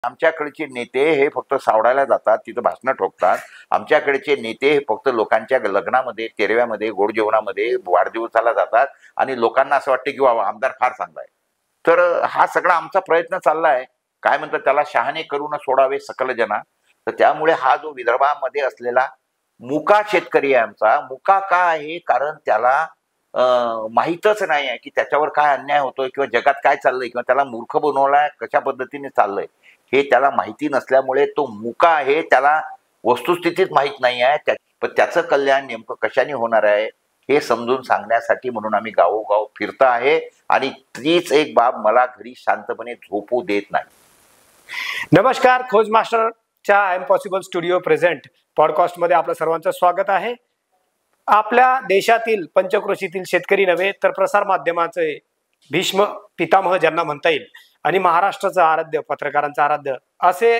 आमच्याकडचे नेते हे फक्त सावडायला जातात, तिथं भाषणं ठोकतात. आमच्याकडचे नेते हे फक्त लोकांच्या लग्नामध्ये, तेरव्यामध्ये, गोड जेवणामध्ये, वाढदिवसाला जातात आणि लोकांना असं वाटतं की बाबा आमदार फार चांगला आहे. तर हा सगळा आमचा प्रयत्न चालला आहे. काय म्हणतात त्याला, शहाणे करून सोडावे सकल जना. तर त्यामुळे हा जो विदर्भामध्ये असलेला मुका शेतकरी आहे आमचा, मुका का आहे, कारण त्याला माहीतच नाही आहे की त्याच्यावर काय अन्याय होतोय किंवा जगात काय चाललंय किंवा त्याला मूर्ख बनवलाय कशा पद्धतीने चाललंय हे त्याला माहिती नसल्यामुळे तो मुका आहे. त्याला वस्तुस्थितीत माहीत नाही आहे. पण त्याचं कल्याण नेमकं कशाने होणार आहे हे समजून सांगण्यासाठी म्हणून आम्ही गावोगाव फिरत आहे. आणि तीच एक बाब मला घरी शांतपणे झोपू देत नाही. नमस्कार, खोज मास्टरच्या I'm possible studio present पॉडकास्टमध्ये आपलं सर्वांचं स्वागत आहे. आपल्या देशातील पंचक्रोशीतील शेतकरी नव्हे तर प्रसार माध्यमाचे भीष्म पितामह ज्यांना म्हणता येईल आणि महाराष्ट्राचं आराध्य, पत्रकारांचं आराध्य असे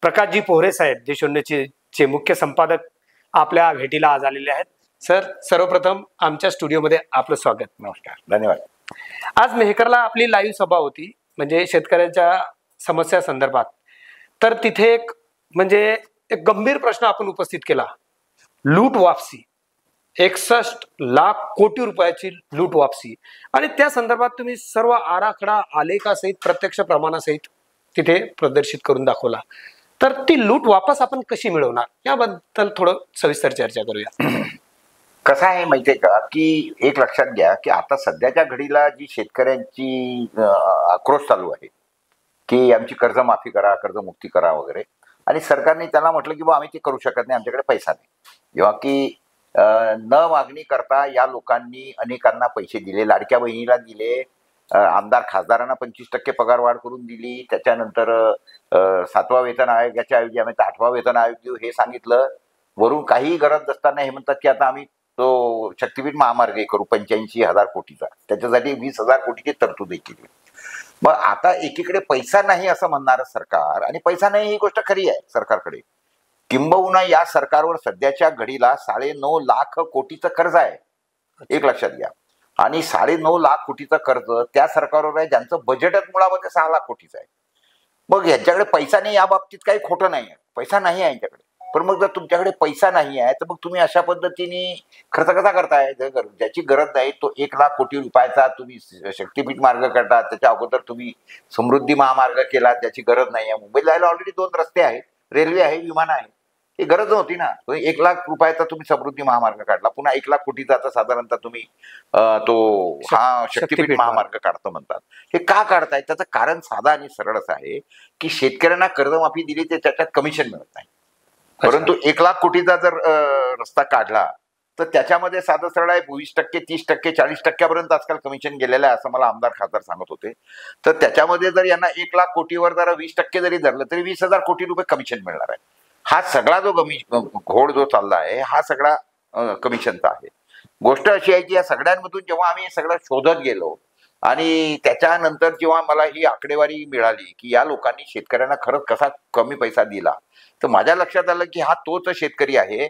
प्रकाशजी पोहरे साहेब, देशोन्नतीचे मुख्य संपादक आपल्या भेटीला आज आलेले आहेत. सर, सर्वप्रथम आमच्या स्टुडिओमध्ये आपलं स्वागत. नमस्कार, धन्यवाद. आज मेहकरला आपली लाईव्ह सभा होती, म्हणजे शेतकऱ्यांच्या समस्या संदर्भात. तर तिथे एक गंभीर प्रश्न आपण उपस्थित केला. लूट वापसी, 61 लाख कोटी रुपयाची लूट वापसी, आणि त्या संदर्भात तुम्ही सर्व आराखडा आलेखासहित प्रत्यक्ष प्रमाणासहित तिथे प्रदर्शित करून दाखवला. तर ती लूट वापस आपण कशी मिळवणार याबद्दल थोडं सविस्तर चर्चा करूया. कसं आहे माहितीये का, की एक लक्षात घ्या की आता सध्याच्या घडीला जी शेतकऱ्यांची आक्रोश चालू आहे की आमची कर्जमाफी करा, कर्जमुक्ती करा वगैरे, आणि सरकारने त्याला म्हटलं की बा आम्ही ते करू शकत नाही, आमच्याकडे पैसा नाही. जेव्हा की न मागणी करता या लोकांनी अनेकांना पैसे दिले, लाडक्या बहिणीला दिले, आमदार खासदारांना 25% पगार वाढ करून दिली. त्याच्यानंतर 7वा वेतन आयोगाच्या ऐवजी आम्ही 8वा वेतन आयोग देऊ हे सांगितलं. वरून काही गरज नसताना हे म्हणतात की आता आम्ही तो शक्तीपीठ महामार्ग करू 85,000 कोटीचा, त्याच्यासाठी 20,000 कोटीची तरतूद केली. मग आता एकीकडे पैसा नाही असं म्हणणारं सरकार, आणि पैसा नाही ही गोष्ट खरी आहे सरकारकडे. किंबहुना या सरकारवर सध्याच्या घडीला 9.5 लाख कोटीचं कर्ज आहे, एक लक्षात घ्या. आणि 9.5 लाख कोटीचं कर्ज त्या सरकारवर आहे ज्यांचं बजेटच मुळामध्ये 6 लाख कोटीचं आहे. मग यांच्याकडे पैसा नाही या बाबतीत काही खोटं नाही आहे, पैसा नाही आहे यांच्याकडे. पण मग जर तुमच्याकडे पैसा नाही आहे तर मग तुम्ही अशा पद्धतीने खर्च कसा करताय? ज्याची गरज नाही तो 1 लाख कोटी रुपयाचा तुम्ही शक्तीपीठ मार्ग करता, त्याच्या अगोदर तुम्ही समृद्धी महामार्ग केला, त्याची गरज नाही आहे. मुंबईला जायला ऑलरेडी 2 रस्ते आहेत, रेल्वे आहे, विमान आहे, ही गरज नव्हती ना. 1 लाख रुपयाचा तुम्ही समृद्धी महामार्ग काढला, पुन्हा 1 लाख कोटीचा आता साधारणतः तुम्ही तो शक्तीपीठ महामार्ग काढतो म्हणतात. हे का काढताय? त्याचं कारण साधा आणि सरळच आहे की शेतकऱ्यांना कर्जमाफी दिली तर त्याच्यात कमिशन मिळत नाही. परंतु 1 लाख कोटीचा जर रस्ता काढला तर त्याच्यामध्ये साधं सरळ आहे 20%, 30%, 40% आजकाल कमिशन गेलेलं आहे असं मला आमदार खासदार सांगत होते. तर त्याच्यामध्ये जर यांना 1 लाख कोटीवर जर 20% जरी धरलं तरी 20,000 कोटी रुपये कमिशन मिळणार आहे. हा सगळा जो घोड जो चालला आहे हा सगळा कमिशनचा आहे. गोष्ट अशी आहे की या सगळ्यांमधून जेव्हा आम्ही हे सगळं शोधत गेलो आणि त्याच्यानंतर जेव्हा मला ही आकडेवारी मिळाली की या लोकांनी शेतकऱ्यांना खरंच कसा कमी पैसा दिला, तर माझ्या लक्षात आलं की हा तोच शेतकरी आहे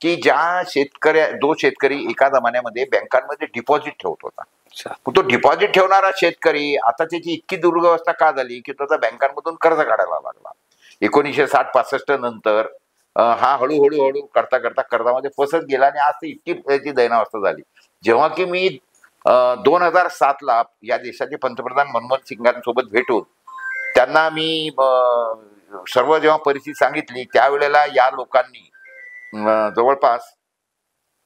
की जो शेतकरी एका जमान्यामध्ये बँकांमध्ये डिपॉझिट ठेवत होता. तो डिपॉझिट ठेवणारा शेतकरी आता त्याची इतकी दुर्व्यवस्था का झाली की त्याचा बँकांमधून कर्ज काढायला लागला. 1960-65 नंतर हा हळूहळू करता करता कर्जामध्ये फसत गेला आणि आज इतकी त्याची दयनावस्था झाली. जेव्हा की मी 2007ला या देशाचे पंतप्रधान मनमोहन सिंगांसोबत भेटून त्यांना मी सर्व जेव्हा परिस्थिती सांगितली त्यावेळेला या लोकांनी जवळपास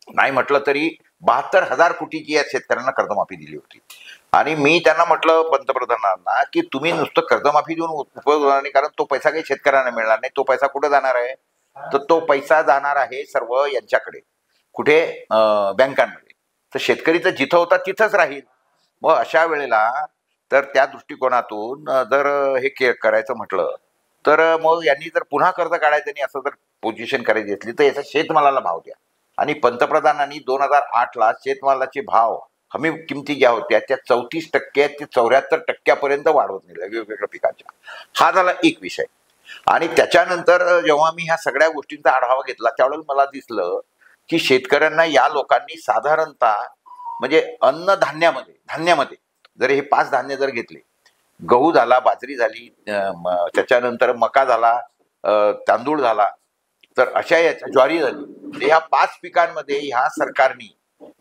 नाही म्हटलं तरी 72,000 कोटीची या शेतकऱ्यांना कर्जमाफी दिली होती. आणि मी त्यांना म्हटलं पंतप्रधानांना की तुम्ही नुसतं कर्जमाफी देऊन उपयोग होणार नाही, कारण तो पैसा काही शेतकऱ्यांना मिळणार नाही. तो पैसा कुठे जाणार आहे? तर तो पैसा जाणार आहे सर्व यांच्याकडे, कुठे? बँकांमध्ये. तर शेतकरी तर जिथं होता तिथंच राहील. मग अशा वेळेला तर त्या दृष्टिकोनातून जर हे करायचं म्हटलं तर मग यांनी जर पुन्हा कर्ज काढायचं नाही असं जर पोझिशन करायची असली तर याचा शेतमालाला भाव द्या. आणि पंतप्रधानांनी 2008ला शेतमालाचे भाव हमी किमती ज्या होत्या त्या 34% ते 74% वाढवत नेल्या वेगवेगळ्या पिकांच्या. हा झाला एक विषय. आणि त्याच्यानंतर जेव्हा मी ह्या सगळ्या गोष्टींचा आढावा घेतला त्यावेळेला मला दिसलं की शेतकऱ्यांना या लोकांनी साधारणतः म्हणजे धान्यामध्ये जर हे 5 धान्य जर घेतले गहू झाला, बाजरी झाली, त्याच्यानंतर मका झाला, तांदूळ झाला, तर अशा याच्या ज्वारी झाली. ह्या 5 पिकांमध्ये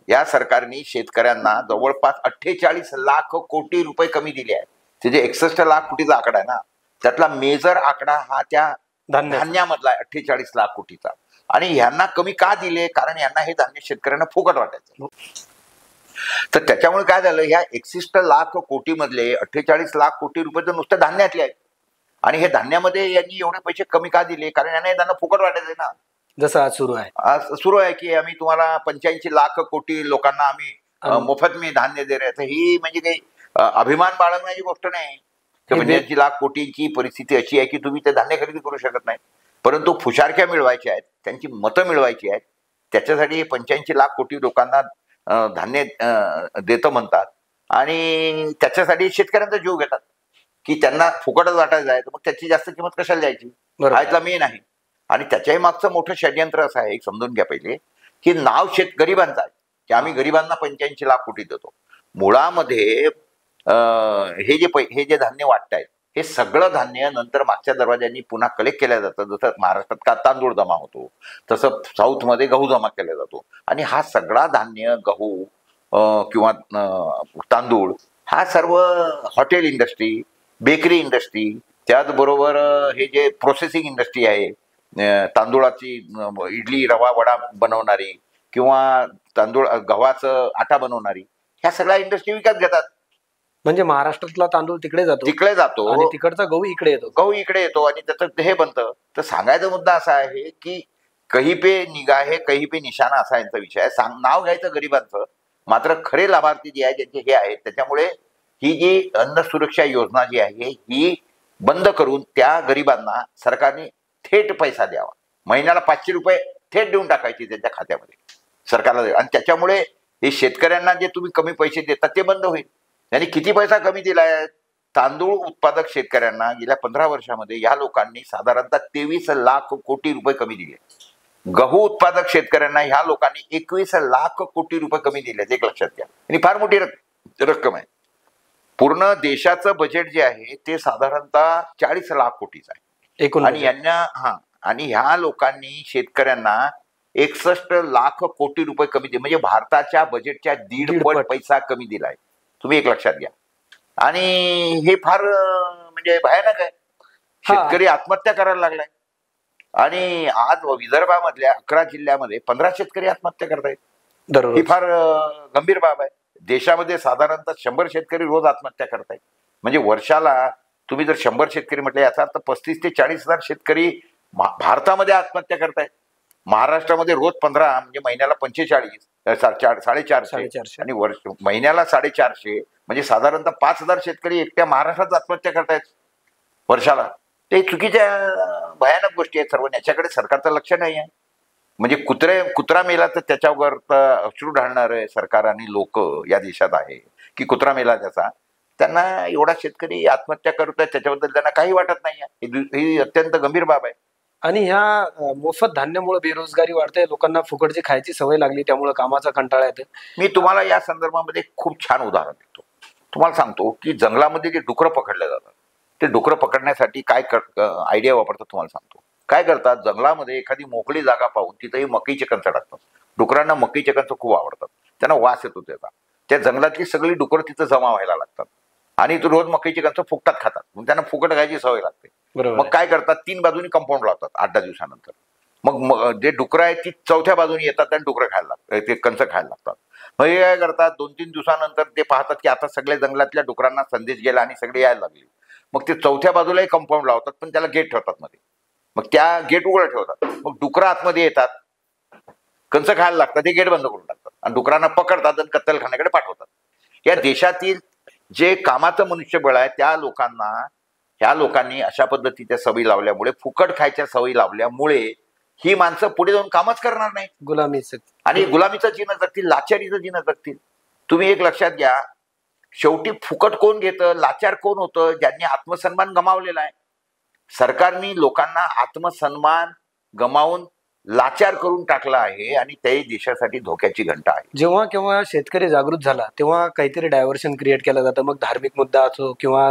या सरकारने शेतकऱ्यांना जवळपास 48 लाख कोटी रुपये कमी दिले आहेत. ते जे 61 लाख कोटीचा आकडा आहे ना, त्यातला मेजर आकडा हा त्या धान्यामधला आहे, 48 लाख कोटीचा. आणि यांना कमी का दिले? कारण यांना हे धान्य शेतकऱ्यांना फुकट वाटायचं. तर त्याच्यामुळे काय झालं, ह्या 61 लाख कोटी मधले 48 लाख कोटी रुपये तर नुसतं धान्यातले आहेत. आणि हे धान्यामध्ये यांनी एवढे पैसे कमी का दिले? कारण यांना हे धान्य फुकट वाटायचंय ना. जसं आज सुरू आहे की आम्ही तुम्हाला 85 लाख कोटी लोकांना आम्ही मोफत मी धान्य दे रहे. तर ही म्हणजे काही अभिमान बाळगण्याची गोष्ट नाही. 85 लाख कोटींची परिस्थिती अशी आहे की तुम्ही ते धान्य खरेदी करू शकत नाही, परंतु फुशारक्या मिळवायच्या आहेत, त्यांची मतं मिळवायची आहेत. त्याच्यासाठी 85 लाख कोटी लोकांना धान्य देतं म्हणतात आणि त्याच्यासाठी शेतकऱ्यांचा जीव घेतात की त्यांना फुकटच वाटायचं आहे, तर मग त्याची जास्त किंमत कशाला द्यायची, हा इथला मेन आहे. आणि त्याच्याही मागचं मोठं षडयंत्र असं आहे, एक समजून घ्या पहिले, की नाव गरिबांचं आहे की आम्ही गरिबांना 85 लाख कोटी देतो. मुळामध्ये हे जे धान्य वाटतायत हे सगळं धान्य नंतर मागच्या दरवाज्यांनी पुन्हा कलेक्ट केलं जातं. जसं महाराष्ट्रात का तांदूळ जमा होतो, तसं साऊथमध्ये गहू जमा केला जातो. आणि हा सगळा धान्य, गहू किंवा तांदूळ, हा सर्व हॉटेल इंडस्ट्री, बेकरी इंडस्ट्री, त्याचबरोबर हे जे प्रोसेसिंग इंडस्ट्री आहे, तांदूळाची इडली, रवा, वडा बनवणारी किंवा गव्हाचं आटा बनवणारी, ह्या सगळ्या इंडस्ट्री विकत घेतात. म्हणजे महाराष्ट्रातला तांदूळ तिकडे जातो आणि तिकडचा गहू इकडे येतो आणि त्याचं हे बनतं. तर सांगायचा मुद्दा असा आहे की कहीं पे निगाह है कहीं पे निशाणा, असा यांचा विषय आहे. नाव घ्यायचं गरिबांचं, मात्र खरे लाभार्थी जे आहे ज्यांचे हे आहेत, त्याच्यामुळे ही जी अन्न सुरक्षा योजना जी आहे ही बंद करून त्या गरिबांना सरकारने थेट पैसा द्यावा. महिन्याला 500 रुपये थेट देऊन टाकायचे त्यांच्या खात्यामध्ये सरकारला. आणि त्याच्यामुळे हे शेतकऱ्यांना जे तुम्ही कमी पैसे देतात ते बंद होईल. यांनी किती पैसा कमी दिलाय? तांदूळ उत्पादक शेतकऱ्यांना गेल्या 15 वर्षामध्ये या लोकांनी साधारणतः 23 लाख कोटी रुपये कमी दिले. गहू उत्पादक शेतकऱ्यांना ह्या लोकांनी 21 लाख कोटी रुपये कमी दिले. एक लक्षात घ्या, आणि फार मोठी रक्कम आहे. पूर्ण देशाचं बजेट जे आहे ते साधारणतः 40 लाख कोटीचं आहे. आणि ह्या लोकांनी शेतकऱ्यांना 61 लाख कोटी रुपये कमी दिले, म्हणजे भारताच्या बजेटच्या 1.5 पैसा कमी दिलाय. तुम्ही एक लक्षात घ्या. आणि हे फार म्हणजे भयानक आहे. शेतकरी आत्महत्या करायला लागलाय. आणि आज विदर्भामधल्या 11 जिल्ह्यामध्ये 15 शेतकरी आत्महत्या करतायत. ही फार गंभीर बाब आहे. देशामध्ये साधारणतः 100 शेतकरी रोज आत्महत्या करतायत. म्हणजे वर्षाला तुम्ही जर 100 शेतकरी म्हटले, याचा अर्थ 35 ते 40 हजार शेतकरी भारतामध्ये आत्महत्या करतायत. महाराष्ट्रामध्ये रोज 15, म्हणजे महिन्याला 45, 450 आणि महिन्याला 450, म्हणजे साधारणतः 5000 शेतकरी एकट्या महाराष्ट्रात आत्महत्या करतायत वर्षाला. ते चुकीच्या भयानक गोष्टी आहेत सर्व. याच्याकडे सरकारचं लक्ष नाही आहे. म्हणजे कुत्रा मेला तर त्याच्यावर अश्रू ढाळणार सरकार आणि लोक या देशात आहे की कुत्रा मेला त्याचा. त्यांना एवढा शेतकरी आत्महत्या करत आहेत त्याच्याबद्दल त्यांना काही वाटत नाही. ही अत्यंत गंभीर बाब आहे. आणि ह्या मोफत धान्यामुळे बेरोजगारी वाढते, लोकांना फुकटची खायची सवय लागली, त्यामुळे कामाचा कंटाळा येते. मी तुम्हाला या संदर्भामध्ये खूप छान उदाहरण देतो. तुम्हाला सांगतो की जंगलामध्ये जे डुकरं पकडले जातात, ते डुकरं पकडण्यासाठी काय आयडिया वापरतात तुम्हाला सांगतो. काय करतात, जंगलामध्ये एखादी मोकळी जागा पाहून तिथेही मकईचे कंच टाकतात. डुकरांना मकईचे कंच खूप आवडतात, त्यांना वास येतो त्याचा. त्या जंगलातली सगळी डुकरं तिथं जमा व्हायला लागतात आणि तो रोज मकईचे कंच फुकटात खातात. मग त्यांना फुकट खायची सवय लागते. मग काय करतात, 3 बाजूनी कंपाऊंड लावतात 8-10 दिवसानंतर. मग जे डुकरं आहेत ती 4थ्या बाजूनी येतात आणि डुकरं खायला लागतात, ते कंच खायला लागतात. मग हे काय करतात, 2-3 दिवसानंतर ते पाहतात की आता सगळ्या जंगलातल्या डुकरांना संदेश गेला आणि सगळे यायला लागले. मग ते 4थ्या बाजूलाही कंपाऊंड लावतात, पण त्याला गेट ठेवतात मध्ये. मग त्या गेट उघडं ठेवतात. मग डुकरं आतमध्ये येतात, कंच खायला लागतात, ते गेट बंद करून टाकतात आणि डुकरांना पकडतात आणि कत्तलखान्याकडे पाठवतात. या देशातील जे कामाचं मनुष्यबळ आहे ह्या लोकांनी अशा पद्धतीच्या सवयी लावल्यामुळे, फुकट खायच्या सवयी लावल्यामुळे ही माणसं पुढे जाऊन कामच करणार नाही. गुलामीचं जीवन जगतील, लाचारीचं जीवन जगतील. तुम्ही एक लक्षात घ्या, शेवटी फुकट कोण घेतं, लाचार कोण होतं, ज्यांनी आत्मसन्मान गमावलेला आहे. सरकारने लोकांना आत्मसन्मान गमावून लाचार करून टाकला आहे आणि ते देशासाठी धोक्याची घंटा आहे. जेव्हा केव्हा शेतकरी जागृत झाला तेव्हा काहीतरी डायव्हर्शन क्रिएट केलं जातं, मग धार्मिक मुद्दा असो किंवा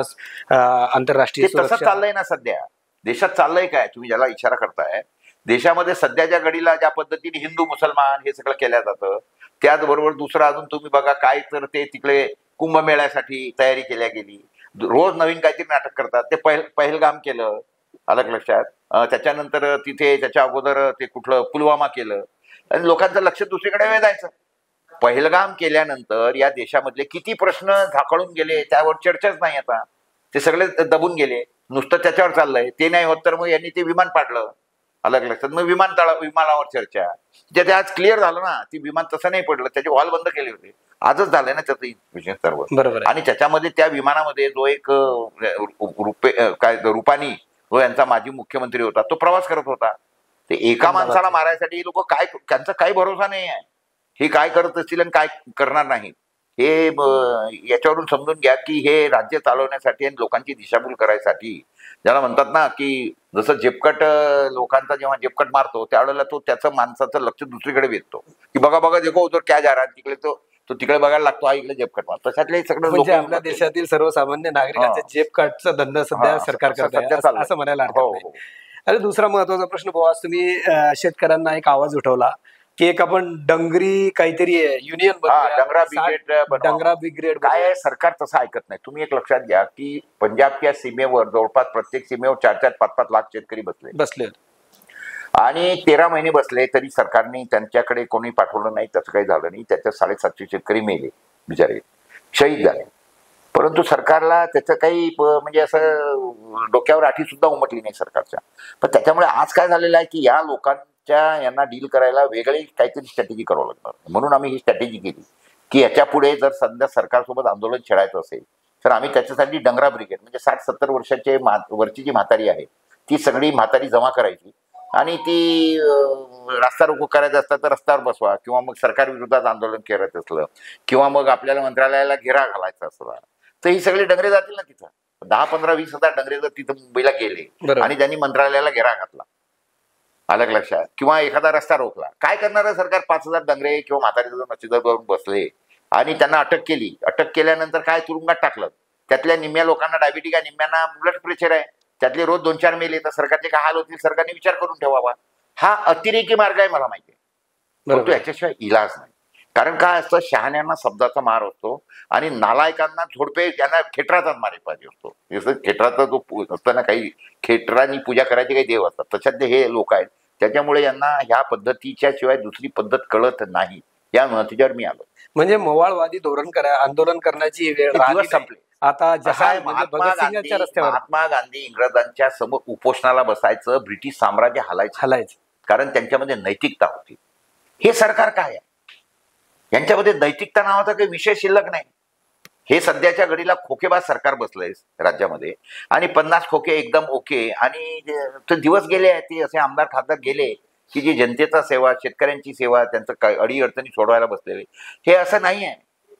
आंतरराष्ट्रीय ते तसं सुरक्षा. चाललंय ना सध्या देशात. चाललंय काय तुम्ही ज्याला इशारा करताय, देशामध्ये सध्याच्या घडीला ज्या पद्धतीने हिंदू मुसलमान हे सगळं केलं जातं, त्याचबरोबर दुसरं अजून तुम्ही बघा काय तर ते तिकडे कुंभमेळ्यासाठी तयारी केल्या गेली, रोज नवीन काहीतरी नाटक करतात. ते पहलगाम केलं, अलग लक्षात. त्याच्यानंतर तिथे त्याच्या अगोदर ते कुठलं पुलवामा केलं आणि लोकांचं लक्ष दुसरीकडे वेधायचं. पहलगाम केल्यानंतर या देशामधले किती प्रश्न झाकळून गेले, त्यावर चर्चाच नाही. आता ते सगळे दबून गेले, नुसतं त्याच्यावर चाललंय. ते नाही होत तर मग यांनी ते विमान पाडलं, अलग लक्षात. मग विमानावर चर्चा. ते आज क्लिअर झालं ना, ती विमान तसं नाही पडलं, त्याचे हॉल बंद केले होते. आजच झालंय ना त्याचं विषय सर्व. बरोबर. आणि त्याच्यामध्ये त्या विमानामध्ये जो एक रुपानी जो यांचा माजी मुख्यमंत्री होता, तो प्रवास करत होता. ते एका माणसाला मारायसाठी लोक काय, त्यांचा काही भरोसा नाही आहे. हे काय करत असतील आणि काय करणार नाही हे याच्यावरून समजून घ्या की हे राज्य चालवण्यासाठी आणि लोकांची दिशाभूल करायसाठी, ज्याला म्हणतात ना की जसं जेपकट लोकांचा जेव्हा जेपकट मारतो त्यावेळेला तो त्याचं माणसाचं लक्ष दुसरीकडे वेधतो की बघा बघा देखो उधर क्या जा रहा है, तिकडे तो तिकडे बघायला लागतो, हा इकडे जेपकट मारतो. तशातले सगळं लोक आपल्या देशातील सर्वसामान्य नागरिकांचे जेपकटचा धंदा सध्या सरकार करत आहे असं म्हणायला हरकत नाही. आणि दुसरा महत्वाचा प्रश्न भाऊ, आज तुम्ही शेतकऱ्यांना एक आवाज उठवला की एक आपण डंगरी काहीतरी युनियन, डंगरा ब्रिगेड. काय आहे, सरकार तसं ऐकत नाही. तुम्ही एक लक्षात घ्या की पंजाबच्या सीमेवर जवळपास प्रत्येक सीमेवर 4-5 लाख शेतकरी बसले आणि 13 महिने बसले तरी सरकारने त्यांच्याकडे कोणी पाठवलं नाही, तसं काही झालं नाही. त्याच्यात 750 शेतकरी मेले, बिचारे शहीद झाले. परंतु सरकारला त्याचं काही म्हणजे असं डोक्यावर आठी सुद्धा उमटली नाही सरकारच्या. पण त्याच्यामुळे आज काय झालेलं आहे की या लोकांच्या यांना डील करायला वेगळी काहीतरी स्ट्रॅटेजी करावं लागणार. म्हणून आम्ही ही स्ट्रॅटेजी केली की याच्या पुढे जर सध्या सरकारसोबत आंदोलन छेडायचं असेल तर आम्ही त्याच्यासाठी डंगरा ब्रिगेड, म्हणजे 60-70 वर्षाचे वरची जी म्हातारी आहे ती सगळी म्हातारी जमा करायची आणि ती रस्ता रोको करायचं असतं तर रस्त्यावर बसवा, किंवा मग सरकार विरोधात आंदोलन करायचं असलं, किंवा मग आपल्याला मंत्रालयाला घेरा घालायचा असला, तर ही सगळी डंगरे जातील ना तिथं. 10-15-20 हजार डंगरे जर तिथं मुंबईला गेले आणि त्यांनी मंत्रालयाला घेरा घातला, अलग लक्षात, किंवा एखादा रस्ता रोखला, काय करणार सरकार? 5000 डंगरे किंवा म्हातारी मशिदीवरून बसले आणि त्यांना अटक केली. अटक केल्यानंतर काय तुरुंगात टाकलं. त्यातल्या निम्म्या लोकांना डायबिटीज आहे, निम्म्यांना ब्लड प्रेशर आहे, त्यातले रोज 2-4 मेले, तर सरकारचे काय हाल होतील सरकारने विचार करून ठेवावा. हा अतिरेकी मार्ग आहे मला माहिती आहे, परंतु याच्याशिवाय इलाज नाही. कारण काय असतं, शहाण्यांना शब्दाचा मार असतो आणि नालायकांना झोडपे त्यांना खेटराचाच मारे पाहिजे असतो. जसं खेटराचा जो असतो ना, काही खेटरांनी पूजा करायचे काही देव असतात, तशात हे लोक आहेत. त्याच्यामुळे यांना ह्या पद्धतीच्या शिवाय दुसरी पद्धत कळत नाही. या नतीज्यावर मी आलो. म्हणजे मवाळवादी धोरण आंदोलन करण्याची वेळ दिवस संपले. आता महात्मा गांधी इंग्रजांच्या समोर उपोषणाला बसायचं, ब्रिटिश साम्राज्य हलायचं, कारण त्यांच्यामध्ये नैतिकता होती. हे सरकार काय आहे, यांच्यामध्ये नैतिकता नावाचा काही विषय शिल्लक नाही. हे सध्याच्या घडीला खोकेबाज सरकार बसलंय राज्यामध्ये आणि 50 खोके एकदम ओके, आणि ते दिवस गेले, ते असे आमदार खासदार गेले की जी जनतेचा सेवा, शेतकऱ्यांची सेवा, त्यांचं काय अडीअडचणी सोडवायला बसलेले. हे असं नाही आहे.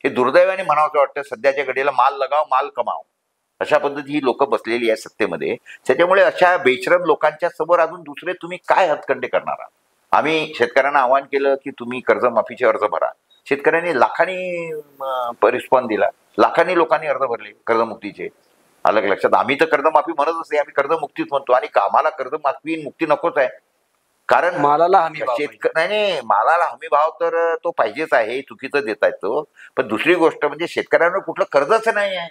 हे दुर्दैवाने म्हणावं वाटतं, सध्याच्या घडीला माल लगाव माल कमाव अशा पद्धती ही लोक बसलेली आहे सत्तेमध्ये. त्याच्यामुळे अशा बेशरम लोकांच्या समोर अजून दुसरे तुम्ही काय हतकंडे करणार आहात? आम्ही शेतकऱ्यांना आवाहन केलं की तुम्ही कर्जमाफीचे अर्ज भरा. शेतकऱ्यांनी लाखांनी रिस्पॉन्स दिला, लाखांनी लोकांनी अर्ज भरले कर्जमुक्तीचे, अलग लक्षात. आम्ही तर कर्जमाफी म्हणत असते, आम्ही कर्जमुक्तीच म्हणतो, आणि आम्हाला कर्जमाफी मुक्ती नकोच आहे. कारण मालाला हमी भाव नाही, मालाला हमी भाव तर तो पाहिजेच आहे, चुकीचं देता येतो. पण दुसरी गोष्ट म्हणजे शेतकऱ्यांवर कुठलं कर्जच नाही आहे.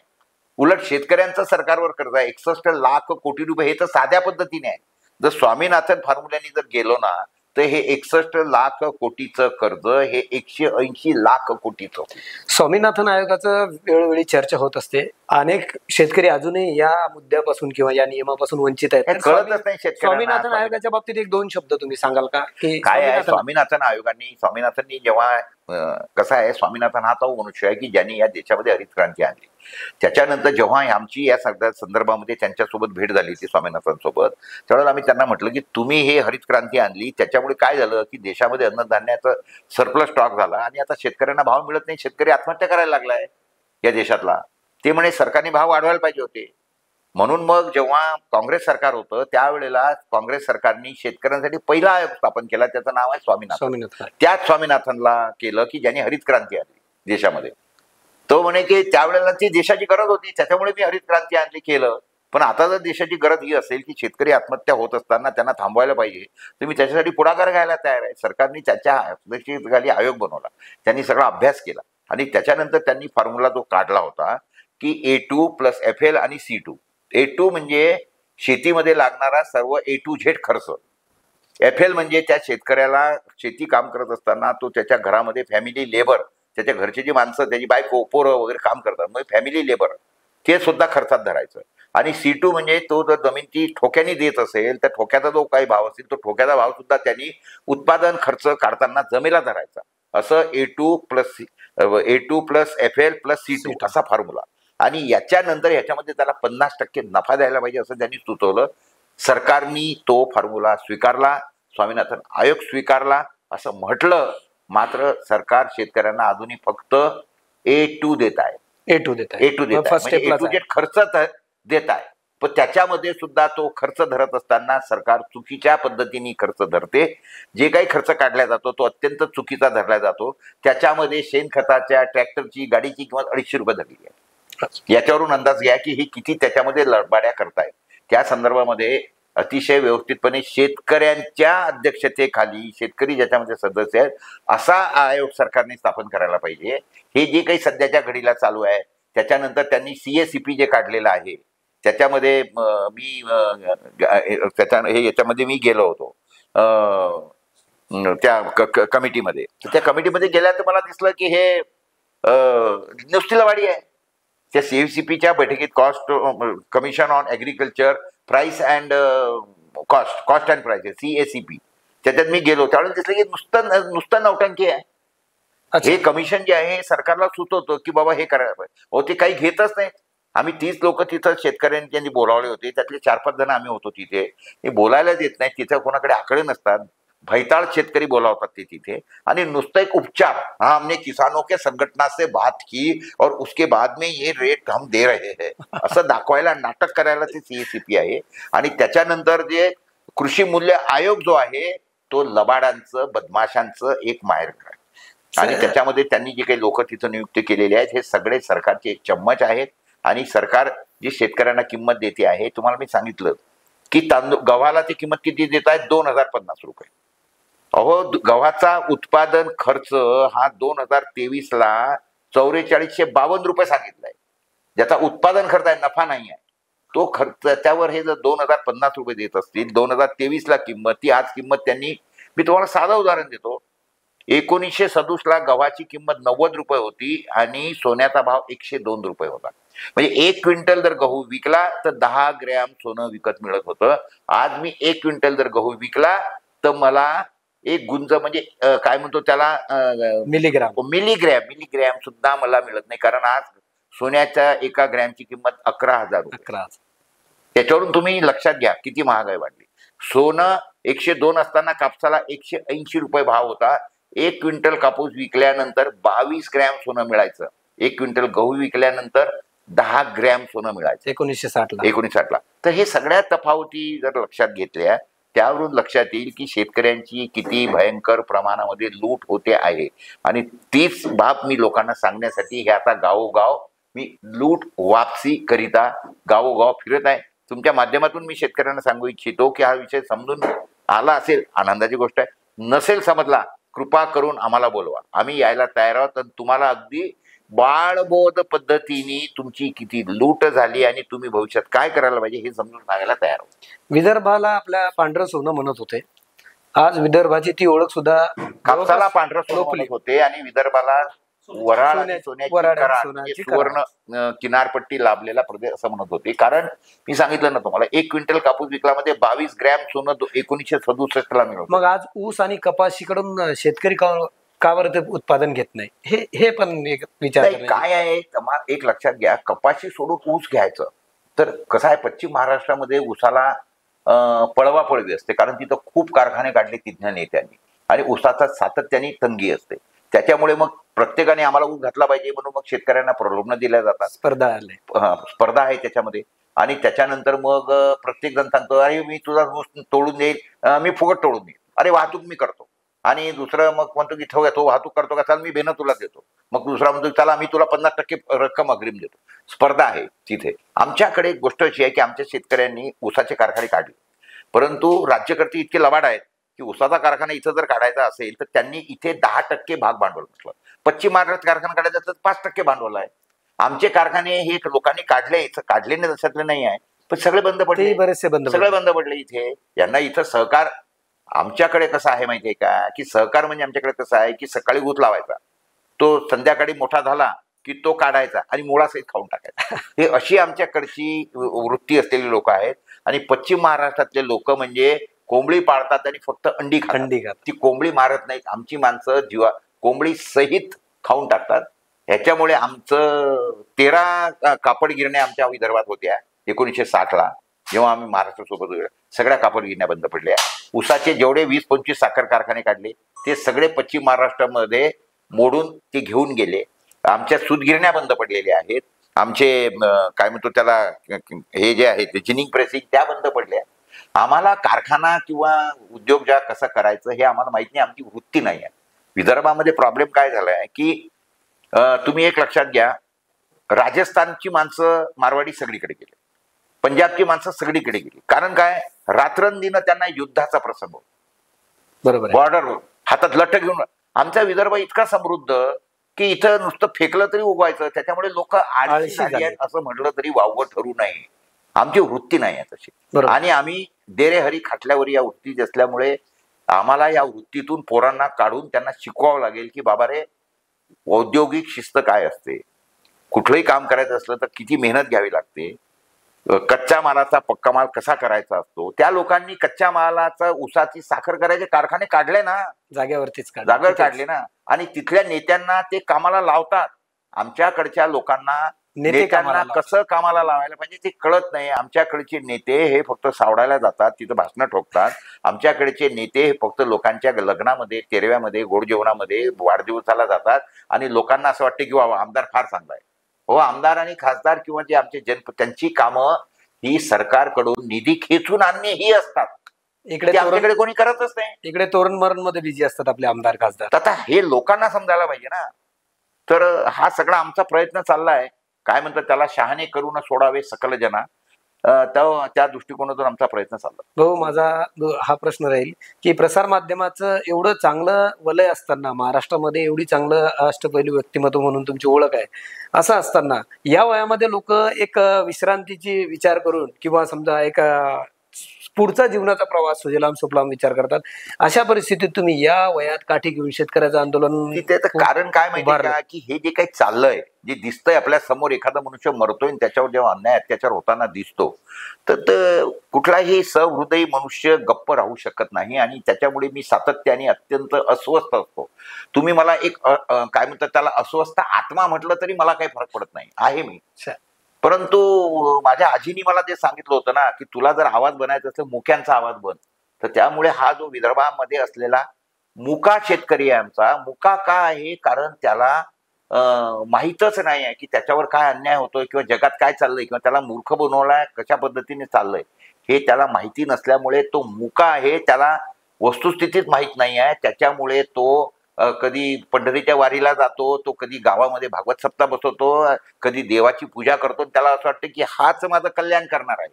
उलट शेतकऱ्यांचं सरकारवर कर्ज आहे 61 लाख कोटी रुपये. हे तर साध्या पद्धतीने आहे. जर स्वामीनाथन फॉर्म्युल्याने जर गेलो ना, तर हे 61 लाख कोटीचं कर्ज हे 180 लाख कोटीचं. स्वामीनाथन आयोगाचं वेळोवेळी चर्चा होत असते. अनेक शेतकरी अजूनही या मुद्द्यापासून किंवा या नियमापासून वंचित आहेत. कळतच नाही शेतकऱ्यांना. स्वामीनाथन आयोगाच्या बाबतीत 1-2 शब्द तुम्ही सांगाल का, की काय आहे स्वामीनाथन आयोगाने? स्वामीनाथननी जेव्हा कसं आहे, स्वामीनाथन हा तो मनुष्य आहे की ज्यांनी या देशामध्ये हरित क्रांती आणली. त्याच्यानंतर जेव्हा आमची या सगळ्या संदर्भामध्ये त्यांच्यासोबत भेट झाली होती स्वामीनाथनसोबत, त्यावेळेला आम्ही त्यांना म्हटलं की तुम्ही हे हरित क्रांती आणली, त्याच्यामुळे काय झालं की देशामध्ये अन्नधान्याचं सरप्लस स्टॉक झाला आणि आता शेतकऱ्यांना भाव मिळत नाही, शेतकरी आत्महत्या करायला लागलाय या देशातला. ते म्हणे सरकारने भाव वाढवायला पाहिजे होते. म्हणून मग जेव्हा काँग्रेस सरकार होतं त्यावेळेला काँग्रेस सरकारने शेतकऱ्यांसाठी पहिला आयोग स्थापन केला, त्याचं नाव आहे स्वामीनाथन. त्याच स्वामीनाथनला केलं की ज्यांनी हरित क्रांती आणली देशामध्ये. तो म्हणे की त्यावेळेला ती देशाची गरज होती, त्याच्यामुळे मी हरित क्रांती आणली केलं. पण आता जर देशाची गरज ही असेल की शेतकरी आत्महत्या होत असताना त्यांना थांबवायला पाहिजे, तुम्ही त्याच्यासाठी पुढाकार घ्यायला तयार आहे. सरकारने त्याच्या खाली आयोग बनवला, त्यांनी सगळा अभ्यास केला आणि त्याच्यानंतर त्यांनी फॉर्म्युला जो काढला होता की A2 + FL आणि C2. A2 म्हणजे शेतीमध्ये लागणारा सर्व A to Z खर्च. FL म्हणजे त्या शेतकऱ्याला शेती काम करत असताना तो त्याच्या घरामध्ये फॅमिली लेबर, त्याच्या घरची जी माणसं, त्याची बायको पोरं वगैरे काम करतात, मग फॅमिली लेबर ते सुद्धा खर्चात धरायचं. आणि C2 म्हणजे तो जर जमीनची ठोक्याने देत असेल तर ठोक्याचा जो काही भाव असेल तो ठोक्याचा भाव सुद्धा त्यांनी उत्पादन खर्च काढताना जमेला धरायचा. असं A2 + FL + C2 असा फॉर्म्युला. आणि याच्यानंतर ह्याच्यामध्ये त्याला 50% नफा द्यायला पाहिजे असं त्यांनी सुचवलं. सरकारने तो फॉर्म्युला स्वीकारला, स्वामीनाथन आयोग स्वीकारला असं म्हटलं. मात्र सरकार शेतकऱ्यांना अजूनही फक्त A2 देत आहे. A2 देत आहे म्हणजे A to Z खर्च देत आहे. पण त्याच्यामध्ये सुद्धा तो खर्च धरत असताना सरकार चुकीच्या पद्धतीने खर्च धरते. जे काही खर्च काढला जातो तो अत्यंत चुकीचा धरला जातो. त्याच्यामध्ये शेणखताच्या ट्रॅक्टरची गाडीची किंमत ₹250 धरली आहे. याच्यावरून अंदाज घ्या की ही किती त्याच्यामध्ये लडबाड्या करतायत. त्या संदर्भामध्ये अतिशय व्यवस्थितपणे शेतकऱ्यांच्या अध्यक्षतेखाली शेतकरी ज्याच्यामध्ये सदस्य आहेत असा आयोग सरकारने स्थापन करायला पाहिजे. हे जे काही सध्याच्या घडीला चालू आहे त्याच्यानंतर त्यांनी CACP जे काढलेलं आहे त्याच्यामध्ये मी याच्यामध्ये मी गेलो होतो त्या कमिटीमध्ये. त्या कमिटीमध्ये गेल्यानंतर मला दिसलं की हे नुसती लवाडी आहे. त्या CACPच्या बैठकीत commission on agriculture price and cost and prices CACP त्याच्यात मी गेलो त्यावेळेस दिसलं की नुसतं नौटंकी आहे. हे कमिशन जे आहे सरकारला सुचवतं की बाबा हे करायला पाहिजे. हो ते काही घेतच नाही. आम्ही 30 लोक तिथं शेतकऱ्यांनी बोलावले होते, त्यातले 4-5 जण आम्ही होतो तिथे. हे बोलायला देत नाही, तिथं कोणाकडे आकडे नसतात, भैताळ शेतकरी बोलावतात ते तिथे. आणि नुसतं एक उपचार, हाँ हमने किसानों के संघटना से बात की और उसके बाद में ये रेट हम दे रहे हैं असं दाखवायला नाटक करायला ते CACP आहे. आणि त्याच्यानंतर जे कृषी मूल्य आयोग जो आहे तो लबाडांचं बदमाशांचं एक माहेरघर आहे. आणि त्याच्यामध्ये त्यांनी जे काही लोक तिथं नियुक्त केलेले आहेत हे सगळे सरकारचे एक चम्मच आहेत. आणि सरकार जी शेतकऱ्यांना किंमत देते आहे, तुम्हाला मी सांगितलं की गव्हाला ती किंमत किती देत आहेत? ₹2050. अहो गव्हाचा उत्पादन खर्च हा 2023ला ₹4452 सांगितलाय, ज्याचा उत्पादन खर्च आहे, नफा नाही आहे तो खर्च. त्यावर हे जर ₹2050 देत असतील 2023ला किंमत, ती आज किंमत त्यांनी, मी तुम्हाला साधं उदाहरण देतो, 1967ला गव्हाची किंमत ₹90 होती आणि सोन्याचा भाव ₹102 होता. म्हणजे 1 क्विंटल जर गहू विकला तर 10 ग्रॅम सोनं विकत मिळत होतं. आज मी 1 क्विंटल जर गहू विकला तर मला एक गुंज म्हणजे काय म्हणतो त्याला मिलीग्रॅम सुद्धा मला मिळत नाही. कारण आज सोन्याच्या 1 ग्रॅमची किंमत ₹11,000. त्याच्यावरून तुम्ही लक्षात घ्या किती महागाई वाढली. सोनं 102 असताना कापसाला ₹180 भाव होता. 1 क्विंटल कापूस विकल्यानंतर 22 ग्रॅम सोनं मिळायचं. 1 क्विंटल गहू विकल्यानंतर 10 ग्रॅम सोनं मिळायचं 1960ला. तर हे सगळ्या तफावती जर लक्षात घेतल्या त्यावरून लक्षात येईल की शेतकऱ्यांची किती भयंकर प्रमाणामध्ये लूट होते आहे. आणि तीच बाब मी लोकांना सांगण्यासाठी हे आता गावोगाव मी लूट वापसी करिता गावोगाव फिरत आहे. तुमच्या माध्यमातून मी शेतकऱ्यांना सांगू इच्छितो की हा विषय समजून आला असेल, आनंदाची गोष्ट आहे. नसेल समजला, कृपा करून आम्हाला बोलवा, आम्ही यायला तयार आहोत. आणि तुम्हाला अगदी बाळबोध पद्धतीने तुमची किती लूट झाली आणि तुम्ही भविष्यात काय करायला पाहिजे हे समजून सांगायला तयार आहोत. विदर्भाला आपल्या पांढरं सोनं म्हणत होते, आज विदर्भाची ती ओळख सुद्धा कापसाला पांढरं सोनं होते आणि विदर्भाला वराळ आणि सोन्याची सुवर्ण किनारपट्टी लाभलेला प्रदेश असं म्हणत होते. कारण मी सांगितलं ना तुम्हाला, 1 क्विंटल कापूस विकल्यामध्ये 22 ग्रॅम सोनं 1967ला मिळवलं. मग आज ऊस आणि कपाशीकडून शेतकरी का बरं ते उत्पादन घेत नाही, हे पण एक विचार काय आहे. एक लक्षात घ्या, कपाशी सोडून ऊस घ्यायचं तर कसं आहे, पश्चिम महाराष्ट्रामध्ये ऊसाला पळवापळवी असते. कारण तिथं खूप कारखाने काढले तिथल्या नेत्यांनी आणि ऊसाचा सातत्याने तंगी असते. त्याच्यामुळे मग प्रत्येकाने आम्हाला ऊस घातला पाहिजे म्हणून मग शेतकऱ्यांना प्रलोभन दिल्या जातात. स्पर्धा आहे त्याच्यामध्ये. आणि त्याच्यानंतर मग प्रत्येक जण सांगतो अरे मी तुझा ऊस तोडून देईल, मी फुकट तोडून देईल, अरे वाहतूक मी करतो. आणि दुसरं मग म्हणतो की तो वाहतूक करतो का, चाल मी बेनं तुला देतो. मग दुसरा म्हणतो चला मी तुला 50% रक्कम अग्रिम देतो. स्पर्धा आहे तिथे. आमच्याकडे एक गोष्ट अशी आहे की आमच्या शेतकऱ्यांनी ऊसाचे कारखाने काढले, परंतु राज्यकर्ते इतके लबाड आहेत की ऊसाचा कारखाना इथं जर काढायचा असेल तर त्यांनी इथे 10% भाग भांडवल म्हटलं. पश्चिम महाराष्ट्रात कारखाना काढायचा तर 5% भांडवल आहे. आमचे कारखाने हे लोकांनी काढले नाही तशातले नाही आहे, पण सगळे बंद पडले, बरेचसे सगळे बंद पडले इथे. यांना इथं सहकार, आमच्याकडे कसं आहे माहितीये का की सहकार म्हणजे आमच्याकडे कसं आहे की सकाळी ऊस लावायचा, तो संध्याकाळी मोठा झाला की तो काढायचा आणि मुळासहित खाऊन टाकायचा. हे अशी आमच्याकडची वृत्ती असलेली लोक आहेत. आणि पश्चिम महाराष्ट्रातले लोक म्हणजे कोंबडी पाळतात आणि फक्त अंडी खातात, ती कोंबडी मारत नाहीत. आमची माणसं कोंबडी सहित खाऊन टाकतात. ह्याच्यामुळे आमचं 13 कापड गिरण्या आमच्या विदर्भात होत्या 1960ला, जेव्हा आम्ही महाराष्ट्रासोबत सगळ्या कापड गिरण्या बंद पडल्या. ऊसाचे जेवढे 20-25 साखर कारखाने काढले ते सगळे पश्चिम महाराष्ट्रामध्ये मोडून ते घेऊन गेले. आमच्या सूतगिरण्या बंद पडलेल्या आहेत. आमचे काय म्हणतो त्याला, हे जे आहे जिनिंग प्रेसिंग त्या बंद पडल्या. आम्हाला कारखाना किंवा उद्योग ज्या कसं करायचं हे आम्हाला माहित नाही, आमची वृत्ती नाही आहे. विदर्भामध्ये प्रॉब्लेम काय झालाय की तुम्ही एक लक्षात घ्या, राजस्थानची माणसं मारवाडी सगळीकडे गेले, पंजाबची माणसं सगळीकडे गेली. कारण काय, रात्रंदिन त्यांना युद्धाचा प्रसंग होता. बरोबर, बॉर्डरवर हातात लठ घेऊन. आमचा विदर्भ इतका समृद्ध की इथं नुसतं फेकलं तरी उगवायचं, त्याच्यामुळे लोक आळशी झाली आहेत असं म्हटलं तरी वावगं ठरू नये. आमची वृत्ती नाही आहे तशी. आणि आम्ही देरे हरी खाटल्यावर या वृत्ती असल्यामुळे आम्हाला या वृत्तीतून पोरांना काढून त्यांना शिकवावं लागेल की बाबा रे, औद्योगिक शिस्त काय असते, कुठलंही काम करायचं असलं तर किती मेहनत घ्यावी लागते, कच्च्या मालाचा पक्का माल कसा करायचा असतो. त्या लोकांनी कच्च्या मालाचा ऊसाची साखर करायचे कारखाने काढले ना, जागेवर काढले ना, आणि तिथल्या नेत्यांना ते कामाला लावतात. आमच्याकडच्या लोकांना नेत्यांना कसं कामाला लावायला पाहिजे ते कळत नाही. आमच्याकडचे नेते हे फक्त सावडायला जातात, तिथं भाषणं ठोकतात. आमच्याकडचे नेते हे फक्त लोकांच्या लग्नामध्ये, तेरव्यामध्ये, गोड जेवणामध्ये, वाढदिवसाला जातात आणि लोकांना असं वाटतं की बाबा आमदार फार चांगला आहे. हो, आमदार आणि खासदार किंवा जे आमचे त्यांची कामं ही सरकारकडून निधी खेचून आणणे ही असतात. इकडे आमच्याकडे कोणी करतच नाही. इकडे तोरण मरण मध्ये बिझी असतात आपले आमदार खासदार. आता हे लोकांना समजायला पाहिजे ना. तर हा सगळा आमचा प्रयत्न चाललाय. काय म्हणतात त्याला, शहाणे करून सोडावे सकल जना, त्या दृष्टिकोनातून आमचा प्रयत्न चालला. भाऊ, माझा हा प्रश्न राहील की प्रसार माध्यमाचं एवढं चांगलं वलय असताना, महाराष्ट्रामध्ये एवढी चांगलं अष्टपैलू व्यक्तिमत्व म्हणून तुमची ओळख आहे, असं असताना या वयामध्ये लोक एक विश्रांतीची विचार करून किंवा समजा एक पुढचा जीवनाचा प्रवास सुजलाम सुफलाम विचार करतात. अशा परिस्थितीत तुम्ही या वयात काठी घेऊन शेतकऱ्याचं आंदोलन, त्याचं कारण काय माहिती का की हे जे काही चाललंय, जे दिसतंय आपल्या समोर, एखादा मनुष्य मरतोय त्याच्यावर जेव्हा अन्याय अत्याचार होताना दिसतो तर कुठलाही सहृदयी मनुष्य गप्प राहू शकत नाही. आणि त्याच्यामुळे मी सातत्याने अत्यंत अस्वस्थ असतो. तुम्ही मला एक काय म्हणतात त्याला, अस्वस्थ आत्मा म्हटलं तरी मला काही फरक पडत नाही, आहे मी. परंतु माझ्या आजीनी मला ते सांगितलं होतं ना की तुला जर आवाज बनायचा असेल मुक्यांचा आवाज बन. तर त्यामुळे हा जो विदर्भामध्ये असलेला मुका शेतकरी आहे आमचा, मुका का आहे, कारण त्याला माहीतच नाही आहे की त्याच्यावर काय अन्याय होतोय किंवा जगात काय चाललंय किंवा त्याला मूर्ख बनवलाय कशा पद्धतीने चाललंय हे त्याला माहिती नसल्यामुळे तो मुका आहे. त्याला वस्तुस्थितीच माहीत नाही आहे. त्याच्यामुळे तो कधी पंढरीच्या वारीला जातो, तो कधी गावामध्ये भागवत सप्ताह बसवतो, कधी देवाची पूजा करतो. त्याला असं वाटतं की हाच माझं कल्याण करणार आहे.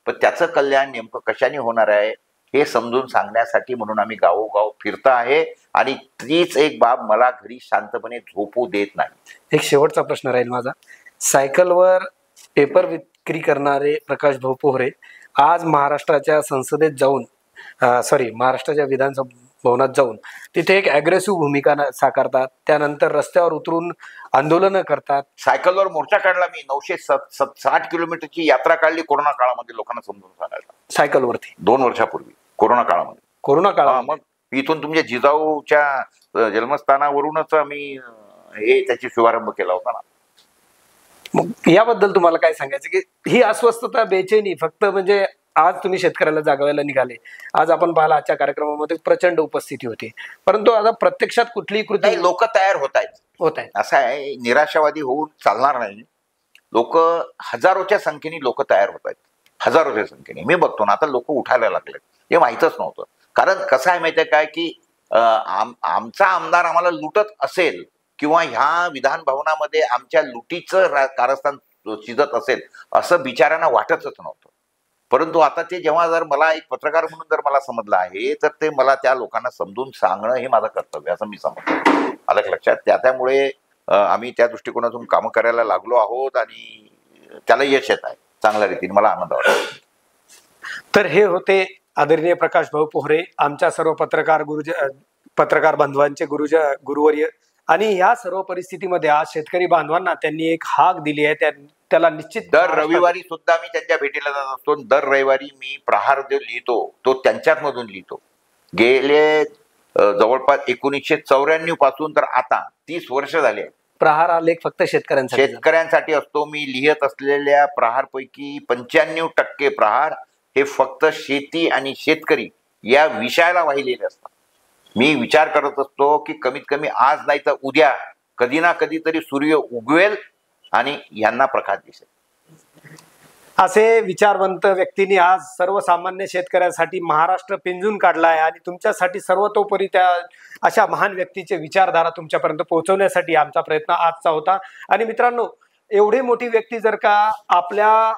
पण त्याचं कल्याण नेमकं कशाने होणार आहे हे समजून सांगण्यासाठी म्हणून आम्ही गावोगाव फिरतो आहे. आणि तीच एक बाब मला घरी शांतपणे झोपू देत नाही. एक शेवटचा प्रश्न राहील माझा. सायकलवर पेपर विक्री करणारे प्रकाश भाऊ पोहरे आज महाराष्ट्राच्या संसदेत जाऊन, महाराष्ट्राच्या विधानसभा भवनात जाऊन तिथे एक अग्रेसिव्ह भूमिका साकारतात. त्यानंतर रस्त्यावर उतरून आंदोलन करतात. सायकलवर मोर्चा काढला मी. 960 किलोमीटरची यात्रा काढली कोरोना काळामध्ये लोकांना समजून सांगायला, सायकलवरती 2 वर्षापूर्वी कोरोना काळामध्ये. मग इथून तुमच्या जिजाऊच्या जन्मस्थानावरूनच आम्ही हे त्याची शुभारंभ केला होता ना. मग याबद्दल तुम्हाला काय सांगायचं की ही अस्वस्थता, बेचैनी फक्त म्हणजे आज तुम्ही शेतकऱ्याला जागवायला निघाले, आज आपण पाहिला आजच्या कार्यक्रमामध्ये प्रचंड उपस्थिती होती, परंतु आता प्रत्यक्षात कुठलीही कृती लोक तयार होत आहेत. असं आहे, निराशावादी होऊन चालणार नाही. लोक हजारोच्या संख्येने लोक तयार होत आहेत, हजारोच्या संख्येने. मी बघतो ना आता लोक उठायला लागले, हे माहीतच नव्हतं. कारण कसं आहे माहिती आहे काय की आमचा आमदार आम्हाला लुटत असेल किंवा ह्या विधान भवनामध्ये आमच्या लुटीचं कारस्थान शिजत असेल असं बिचाऱ्यांना वाटतच नव्हतं. परंतु आता ते जेव्हा जर मला एक पत्रकार म्हणून जर मला समजलं आहे तर ते मला त्या लोकांना समजून सांगणं हे माझं कर्तव्य असं मी समजतो. आलं लक्षात. त्यामुळे आम्ही त्या दृष्टिकोनातून कामं करायला लागलो आहोत आणि त्याला यश येत आहे चांगल्या रीतीने, मला आनंद वाटतो. तर हे होते आदरणीय प्रकाश भाऊ पोहरे, आमच्या सर्व पत्रकार बांधवांचे गुरुवर्य. आणि या सर्व परिस्थितीमध्ये आज शेतकरी बांधवांना त्यांनी एक हाक दिली आहे, त्याला निश्चित दर रविवारी सुद्धा मी त्यांच्या भेटीला जात असतो. दर रविवारी मी प्रहार जो लिहितो तो त्यांच्यामधून लिहितो. गेले जवळपास 1994 पासून तर आता 30 वर्ष झाले. प्रहार हा लेख फक्त शेतकऱ्यांसाठी असतो. मी लिहित असलेल्या प्रहारपैकी 95% प्रहार हे फक्त शेती आणि शेतकरी या विषयाला वाहिलेले असतात. मी विचार करत असतो की कमीत कमी आज नाही तर उद्या कधी ना कधी तरी सूर्य उगवेल आणि यांना प्रकाश दिसेल. असे विचारवंत व्यक्तींनी आज सर्वसामान्य शेतकऱ्यांसाठी महाराष्ट्र पिंजून काढला आहे आणि तुमच्यासाठी सर्वतोपरी त्या अशा महान व्यक्तीचे विचारधारा तुमच्यापर्यंत पोहोचवण्यासाठी आमचा प्रयत्न आजचा होता. आणि मित्रांनो, एवढी मोठी व्यक्ती जर का आपल्या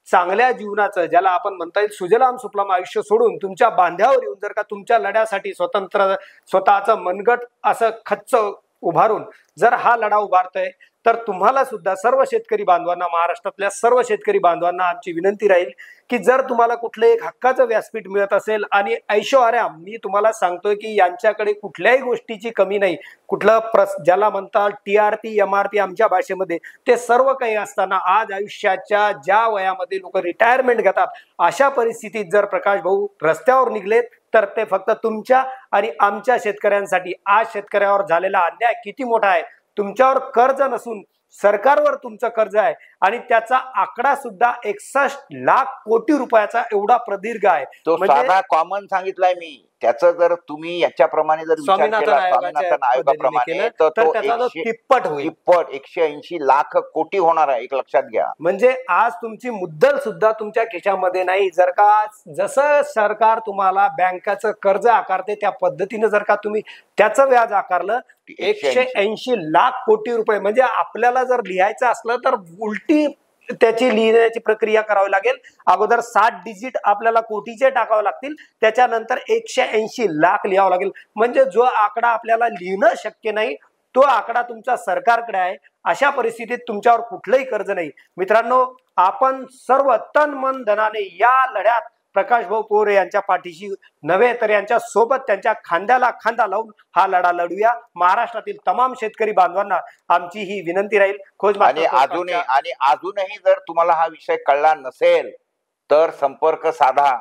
चांगल्या जीवनाचं, ज्याला आपण म्हणता येईल सुजलाम सुफलाम आयुष्य सोडून तुमच्या बांध्यावर येऊन जर का तुमच्या लढ्यासाठी स्वतःचं मनगट असं खच्च उभारून जर हा लढा उभारतोय, तर तुम्हाला सुद्धा सर्व शेतकरी बांधवांना, महाराष्ट्रातल्या सर्व शेतकरी बांधवांना आमची विनंती राहील की जर तुम्हाला कुठलं एक हक्काचं व्यासपीठ मिळत असेल आणि ऐशोआराम, मी तुम्हाला सांगतोय की यांच्याकडे कुठल्याही गोष्टीची कमी नाही, कुठलं ज्याला म्हणतात TRP MRP आमच्या भाषेमध्ये, ते सर्व काही असताना आज आयुष्याच्या ज्या वयामध्ये लोक रिटायरमेंट घेतात, अशा परिस्थितीत जर प्रकाश भाऊ रस्त्यावर निघलेत तर ते फक्त तुमच्या आणि आमच्या शेतकऱ्यांसाठी. आज शेतकऱ्यावर झालेला अन्याय किती मोठा आहे. तुमच्यावर कर्ज नसून सरकारवर तुमचं कर्ज आहे आणि त्याचा आकडा सुद्धा 61 लाख कोटी रुपयाचा एवढा प्रदीर्घ आहे. तो साधा कॉमन सांगितलाय मी. त्याचं जर तुम्ही याच्याप्रमाणे जर स्वामीनाथन आयोगाप्रमाणे तर त्याचा तिप्पट होईल. 180 लाख कोटी होणार आहे, एक लक्षात घ्या. म्हणजे आज तुमची मुद्दल सुद्धा तुमच्या खिशामध्ये नाही. जर का जसं सरकार तुम्हाला बँकाचं कर्ज आकारते त्या पद्धतीने जर का तुम्ही त्याचं व्याज आकारलं 180 लाख कोटी रुपये, म्हणजे आपल्याला जर लिहायचं असलं तर उलटी त्याची लिहिण्याची प्रक्रिया करावी लागेल. अगोदर 60 डिजिट आपल्याला कोटीचे टाकावे लागतील, त्याच्यानंतर 180 लाख लिहावं लागेल. म्हणजे जो आकडा आपल्याला लिहिणं शक्य नाही तो आकडा तुमच्या सरकारकडे आहे. अशा परिस्थितीत तुमच्यावर कुठलंही कर्ज नाही. मित्रांनो, आपण सर्व तन मन धनाने या लढ्यात प्रकाश भाऊ पोहरे यांच्या पाठीशी नव्हे तर यांच्या सोबत त्यांच्या खांद्याला खांदा लावून हा लढा लढूया. महाराष्ट्रातील तमाम शेतकरी बांधवांना आमची ही विनंती राहील. आणि अजूनही जर तुम्हाला हा विषय कळला नसेल तर संपर्क साधा.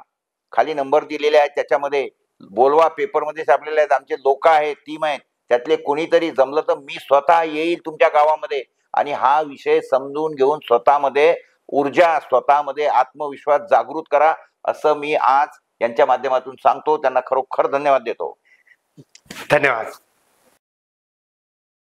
खाली नंबर दिलेले आहेत, त्याच्यामध्ये बोलवा. पेपरमध्ये छापलेले आहेत. आमचे लोक आहेत, टीम आहेत, त्यातले कोणीतरी जमलं तर मी स्वतः येईल तुमच्या गावामध्ये आणि हा विषय समजून घेऊन स्वतःमध्ये ऊर्जा, स्वतःमध्ये आत्मविश्वास जागृत करा, असं मी आज यांच्या माध्यमातून सांगतो. त्यांना खरोखर धन्यवाद देतो. धन्यवाद.